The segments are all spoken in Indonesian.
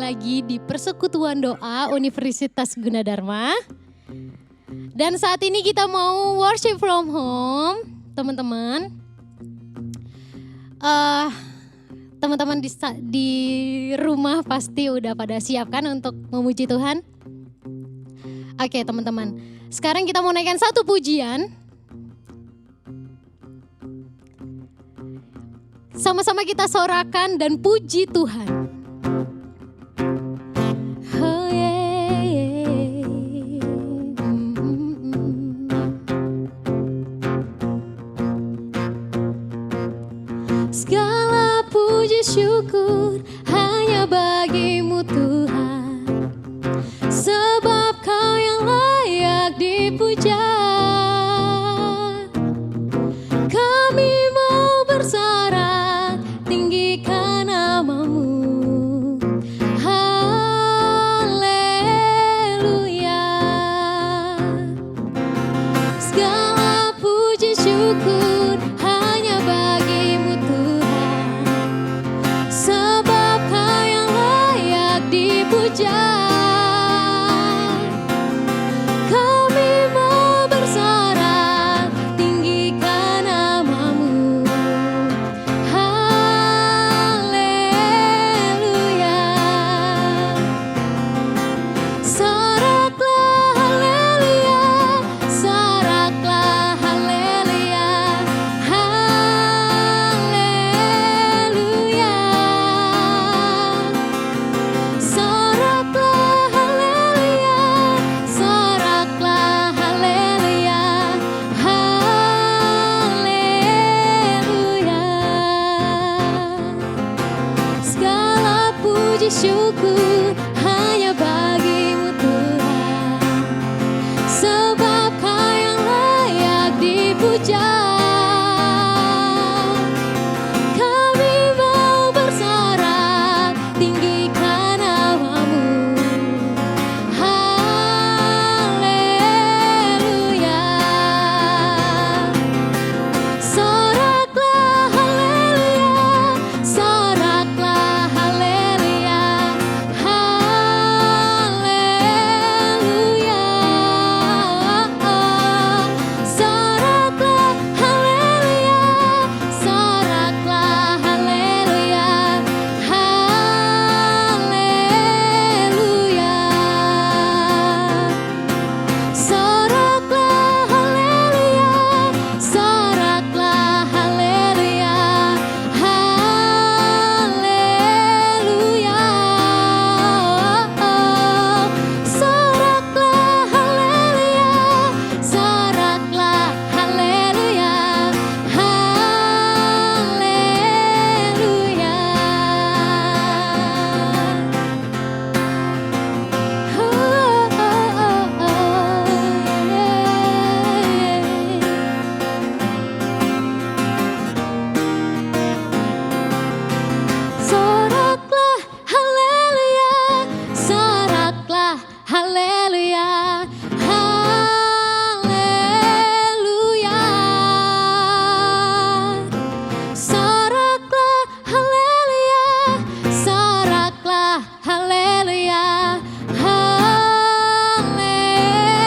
lagi di Persekutuan Doa Universitas Gunadarma. Dan saat ini kita mau worship from home, teman-teman. Teman-teman di rumah pasti udah pada siap kan untuk memuji Tuhan? Oke teman-teman, sekarang kita mau naikkan satu pujian. Sama-sama kita sorakan dan puji Tuhan. Oh, yeah, yeah. Segala puji syukur hanya bagimu Tuhan, sebab Kau yang layak dipuja. Kami mau bersorak tinggikan namamu. Haleluya. Segala puji syukur hanya bagimu Tuhan, sebab Kau yang layak dipuja. Kami mau bersorak tinggikan namamu. Haleluya. Soraklah haleluya, soraklah haleluya, haleluya. Soraklah haleluya, soraklah haleluya, haleluya. Segala puji syukur hanya bagimu Tuhan, sebab Kau yang layak dipuja. Kami mau bersorak tinggikan namamu. Haleluya. Soraklah haleluya, soraklah haleluya, haleluya. Soraklah haleluya, soraklah haleluya, haleluya. Soraklah haleluya, soraklah haleluya, haleluya. Soraklah haleluya, soraklah haleluya, soraklah haleluya, soraklah haleluya, haleluya. Soraklah haleluya, soraklah haleluya,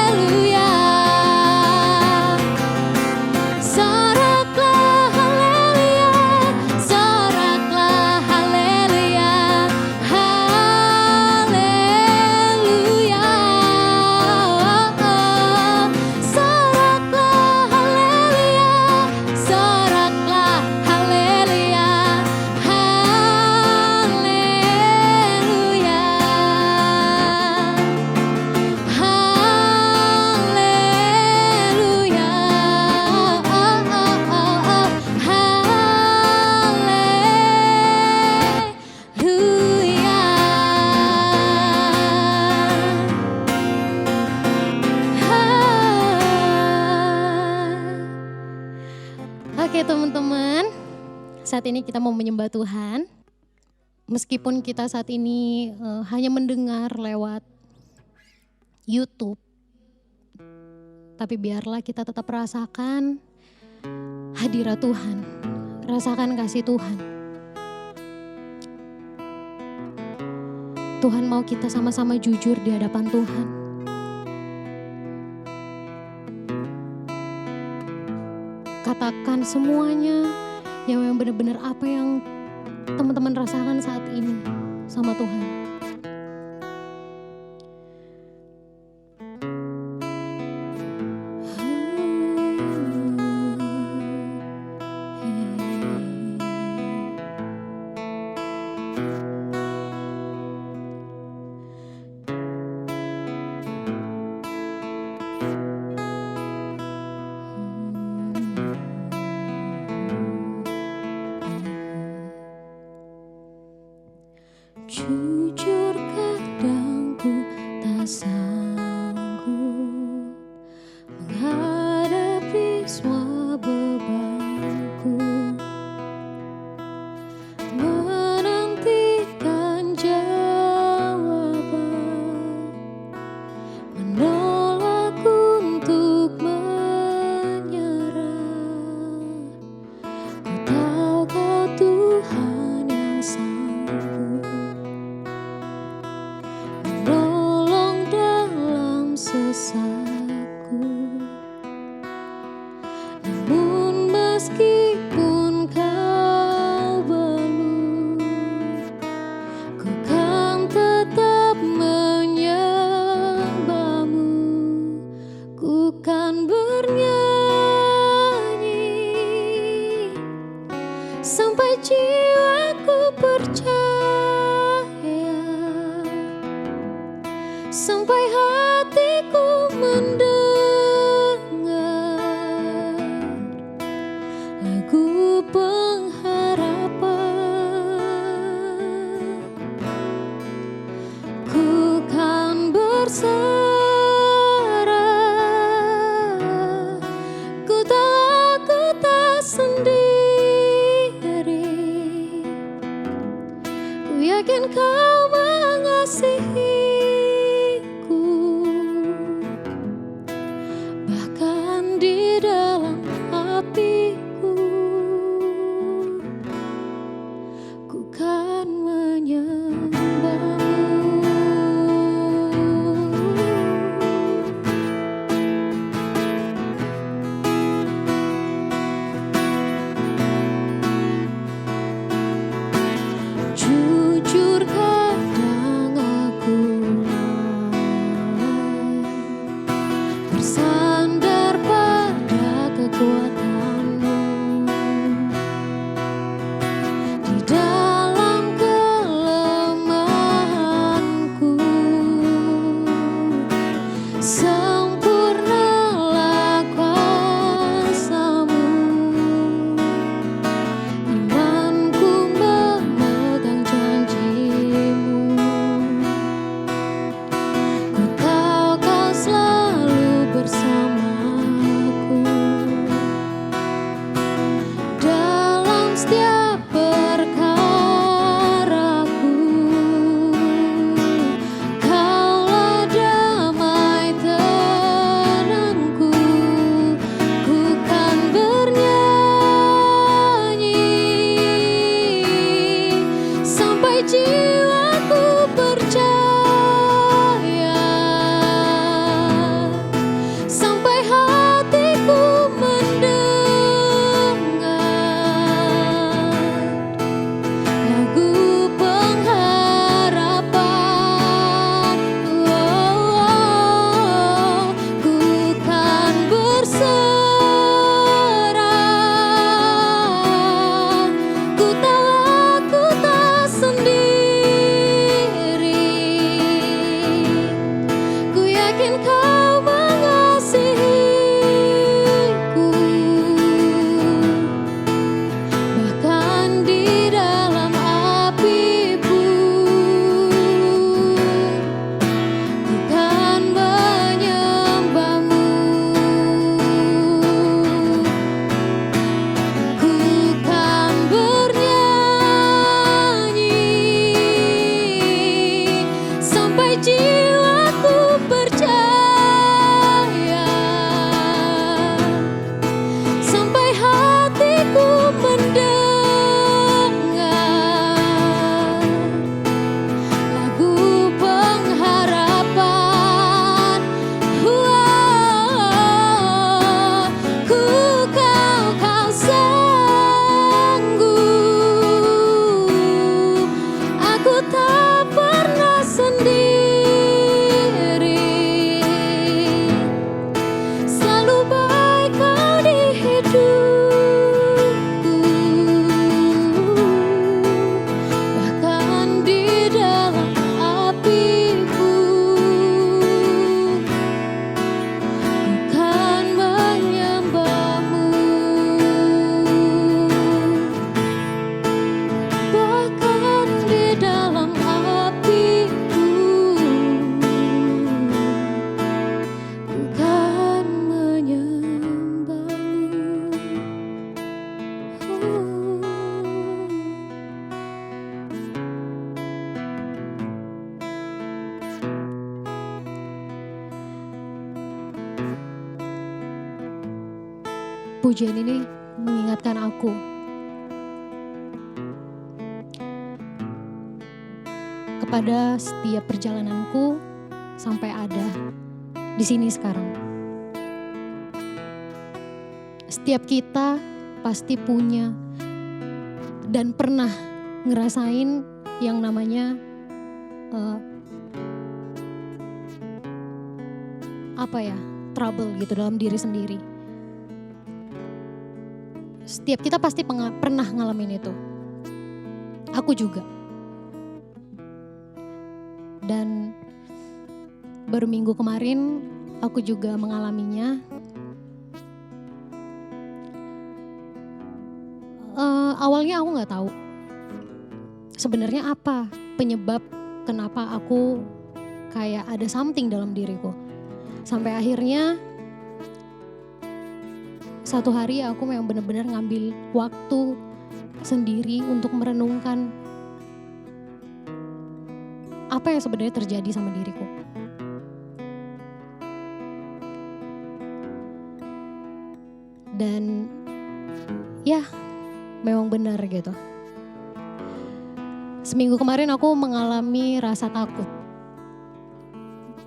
haleluya. Soraklah haleluya, soraklah haleluya, haleluya. Soraklah haleluya, soraklah haleluya, haleluya. Haleluya. Oke teman-teman, saat ini kita mau menyembah Tuhan. Meskipun kita saat ini hanya mendengar lewat YouTube, tapi biarlah kita tetap rasakan hadirat Tuhan, rasakan kasih Tuhan. Tuhan mau kita sama-sama jujur di hadapan Tuhan. Katakan semuanya yang benar-benar apa yang teman-teman rasakan saat ini sama Tuhan. Jujur kadang ku tak sanggup menghadapi semua bebanku, menantikan jawaban, menolak untuk menyerah. Ku tahu Kau Tuhan yang sanggup menolong dalam sesatku. Namun meskipun Kau belum, ku kan tetap menyembah-Mu. Ku kan bernyanyi sampai jiwaku percaya, sampai hatiku mendengar lagu pengharapan. Ku kan berserah, ku tahu aku tak sendiri. Ku yakin Kau mengasihiku, bahkan di dalam hatiku. Ku kan menyembah-Mu. Jujur kadang aku lalai, bersandar pada kekuatan-Mu. pujian ini mengingatkan aku kepada setiap perjalananku sampai ada di sini sekarang. Setiap kita pasti punya dan pernah ngerasain yang namanya trouble gitu dalam diri sendiri. Setiap kita pasti pernah ngalamin itu. Aku juga. Dan baru minggu kemarin aku juga mengalaminya. Awalnya aku nggak tahu sebenarnya apa penyebab kenapa aku kayak ada something dalam diriku. Sampai akhirnya satu hari aku memang benar-benar ngambil waktu sendiri untuk merenungkan apa yang sebenarnya terjadi sama diriku. Dan ya memang benar gitu. Seminggu kemarin aku mengalami rasa takut.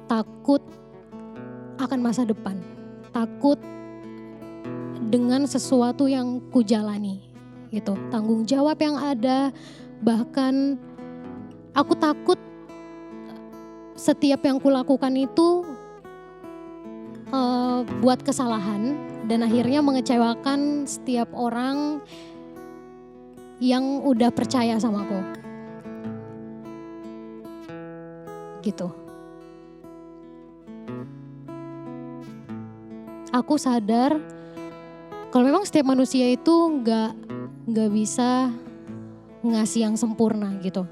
Takut akan masa depan. Takut dengan sesuatu yang kujalani gitu. Tanggung jawab yang ada, bahkan aku takut setiap yang kulakukan itu buat kesalahan dan akhirnya mengecewakan setiap orang yang udah percaya sama aku. Gitu. Aku sadar kalau memang setiap manusia itu nggak bisa ngasih yang sempurna gitu.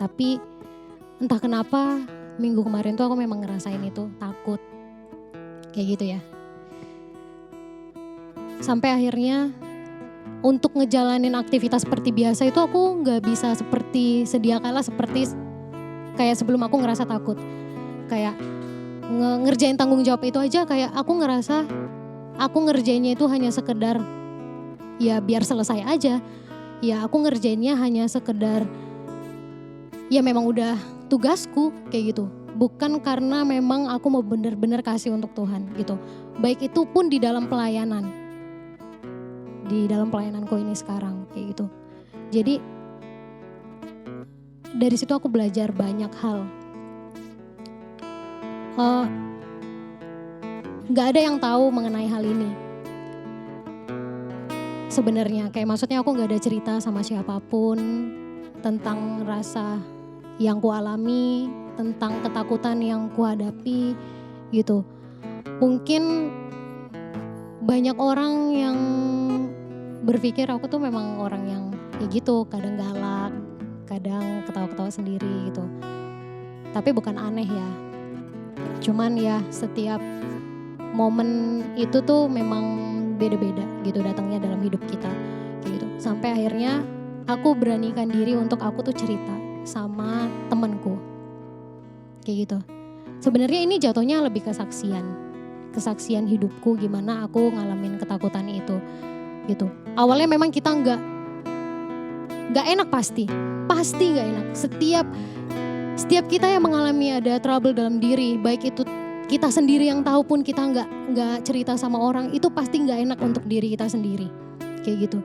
Tapi entah kenapa minggu kemarin tuh aku memang ngerasain itu, takut. Kayak gitu ya. Sampai akhirnya untuk ngejalanin aktivitas seperti biasa itu aku nggak bisa seperti sedia kala, seperti kayak sebelum aku ngerasa takut. Kayak ngerjain tanggung jawab itu aja kayak aku ngerasa aku ngerjainnya itu hanya sekedar ya biar selesai aja. Ya aku ngerjainnya hanya sekedar ya memang udah tugasku kayak gitu. Bukan karena memang aku mau benar-benar kasih untuk Tuhan gitu. Baik itu pun di dalam pelayanan. Di dalam pelayananku ini sekarang kayak gitu. Jadi dari situ aku belajar banyak hal. Gak ada yang tahu mengenai hal ini. Sebenarnya kayak maksudnya aku gak ada cerita sama siapapun tentang rasa yang ku alami, tentang ketakutan yang ku hadapi gitu. Mungkin banyak orang yang berpikir aku tuh memang orang yang kayak gitu, kadang galak, kadang ketawa-ketawa sendiri gitu. Tapi bukan aneh ya. Cuman ya setiap momen itu tuh memang beda-beda gitu datangnya dalam hidup kita kayak gitu. Sampai akhirnya aku beranikan diri untuk aku tuh cerita sama temanku kayak gitu. Sebenarnya ini jatuhnya lebih kesaksian hidupku gimana aku ngalamin ketakutan itu gitu. Awalnya memang kita nggak enak, pasti nggak enak. Setiap kita yang mengalami ada trouble dalam diri, baik itu kita sendiri yang tahu pun kita nggak cerita sama orang, itu pasti nggak enak untuk diri kita sendiri kayak gitu.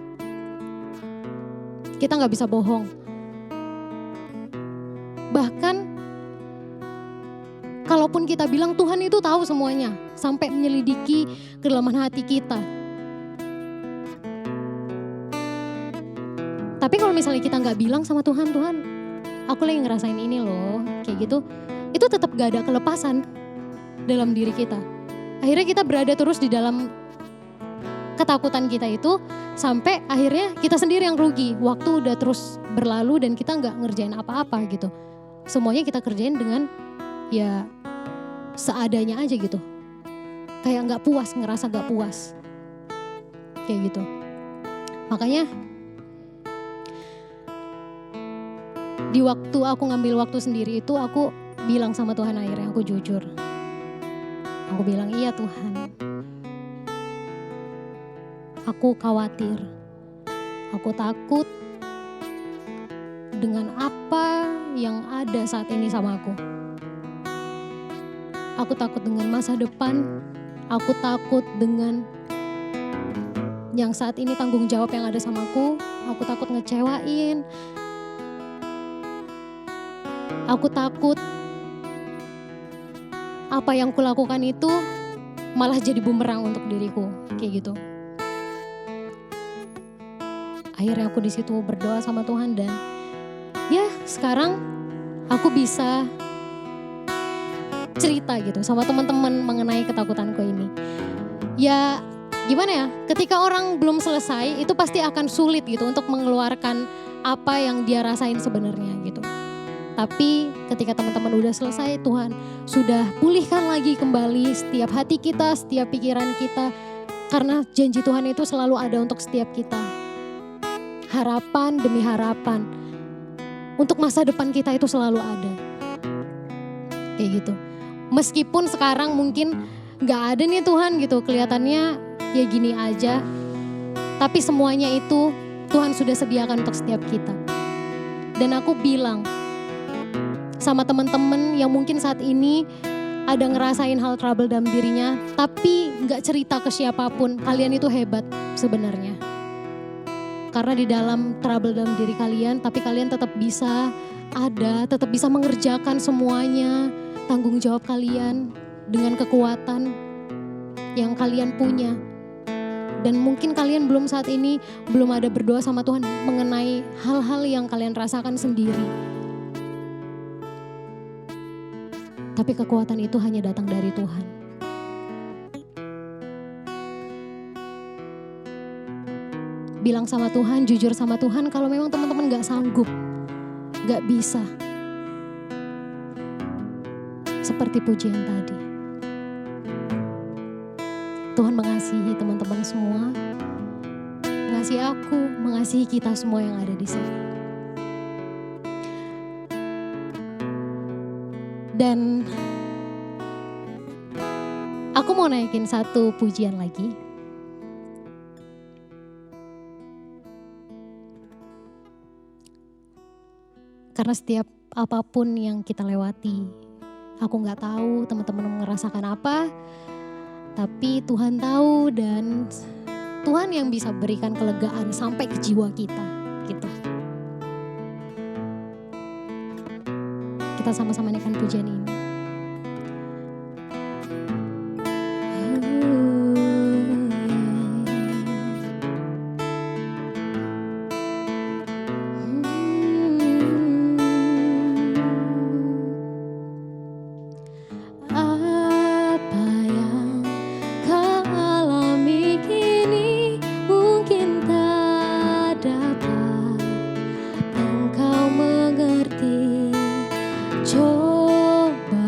Kita nggak bisa bohong. Bahkan kalaupun kita bilang Tuhan itu tahu semuanya, sampai menyelidiki kedalaman hati kita. Tapi kalau misalnya kita nggak bilang sama Tuhan, aku lagi ngerasain ini loh, kayak gitu, itu tetap gak ada kelepasan dalam diri kita. Akhirnya kita berada terus di dalam ketakutan kita itu, sampai akhirnya kita sendiri yang rugi. Waktu udah terus berlalu dan kita nggak ngerjain apa-apa gitu. Semuanya kita kerjain dengan ya seadanya aja gitu. Kayak nggak puas, ngerasa nggak puas, kayak gitu. Makanya di waktu aku ngambil waktu sendiri itu aku bilang sama Tuhan, akhirnya aku jujur. Aku bilang, iya Tuhan, Aku khawatir, aku takut dengan apa yang ada saat ini sama aku. Aku takut dengan masa depan, aku takut dengan yang saat ini tanggung jawab yang ada sama aku takut ngecewain. Aku takut apa yang kulakukan itu malah jadi bumerang untuk diriku, kayak gitu. Akhirnya aku di situ berdoa sama Tuhan dan ya sekarang aku bisa cerita gitu sama teman-teman mengenai ketakutanku ini. Ya gimana ya, ketika orang belum selesai itu pasti akan sulit gitu untuk mengeluarkan apa yang dia rasain sebenarnya gitu. Tapi ketika teman-teman udah selesai, Tuhan sudah pulihkan lagi kembali setiap hati kita, setiap pikiran kita. Karena janji Tuhan itu selalu ada untuk setiap kita. Harapan demi harapan. Untuk masa depan kita itu selalu ada. Kayak gitu. Meskipun sekarang mungkin gak ada nih Tuhan gitu, kelihatannya ya gini aja. Tapi semuanya itu Tuhan sudah sediakan untuk setiap kita. Dan aku bilang sama teman-teman yang mungkin saat ini ada ngerasain hal trouble dalam dirinya, tapi gak cerita ke siapapun, kalian itu hebat sebenarnya. Karena di dalam trouble dalam diri kalian, tapi kalian tetap bisa ada, tetap bisa mengerjakan semuanya, tanggung jawab kalian dengan kekuatan yang kalian punya. Dan mungkin kalian belum saat ini, belum ada berdoa sama Tuhan mengenai hal-hal yang kalian rasakan sendiri. Tapi kekuatan itu hanya datang dari Tuhan. Bilang sama Tuhan, jujur sama Tuhan kalau memang teman-teman gak sanggup, gak bisa. Seperti pujian tadi. Tuhan mengasihi teman-teman semua, mengasihi aku, mengasihi kita semua yang ada di sini. Dan aku mau naikin satu pujian lagi. Karena setiap apapun yang kita lewati, aku gak tahu teman-teman merasakan apa, tapi Tuhan tahu dan Tuhan yang bisa berikan kelegaan sampai ke jiwa kita gitu. Kita sama-sama naikkan pujian ini. Coba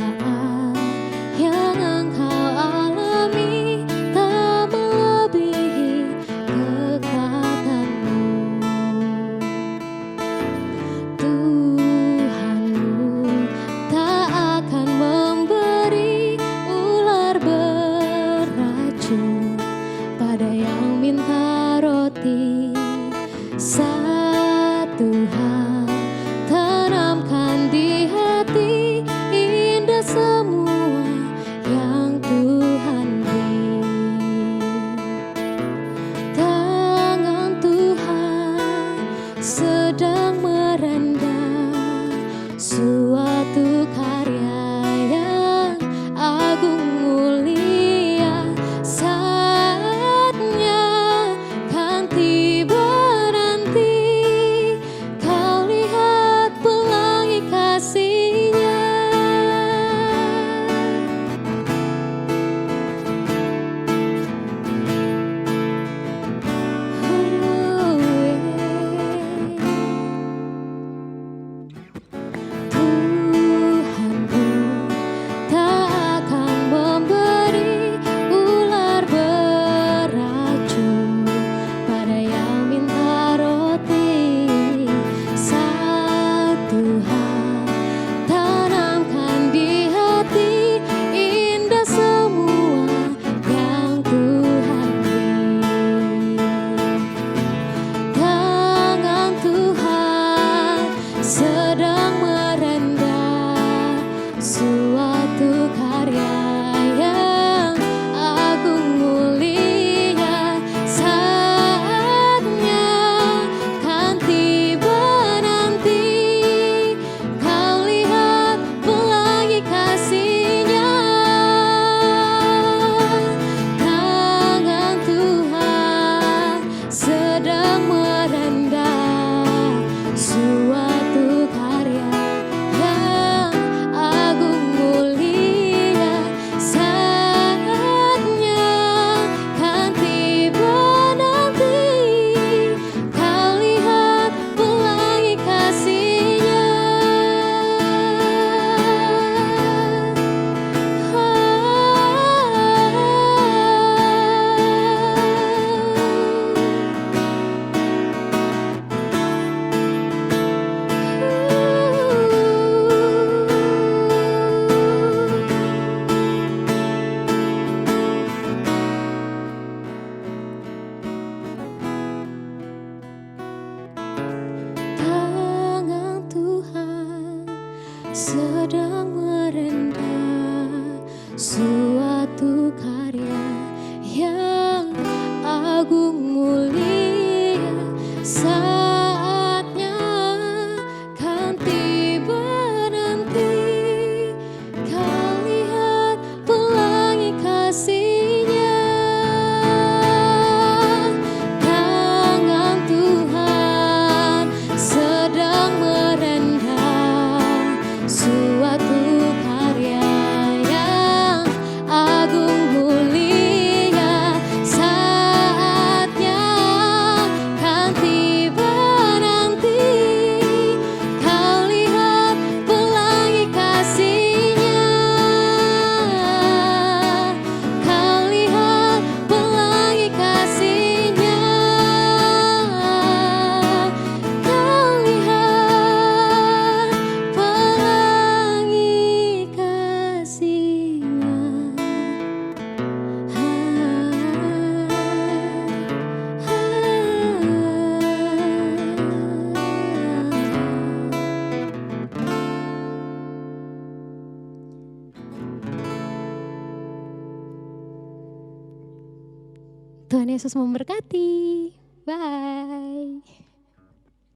Tuhan Yesus memberkati. Bye.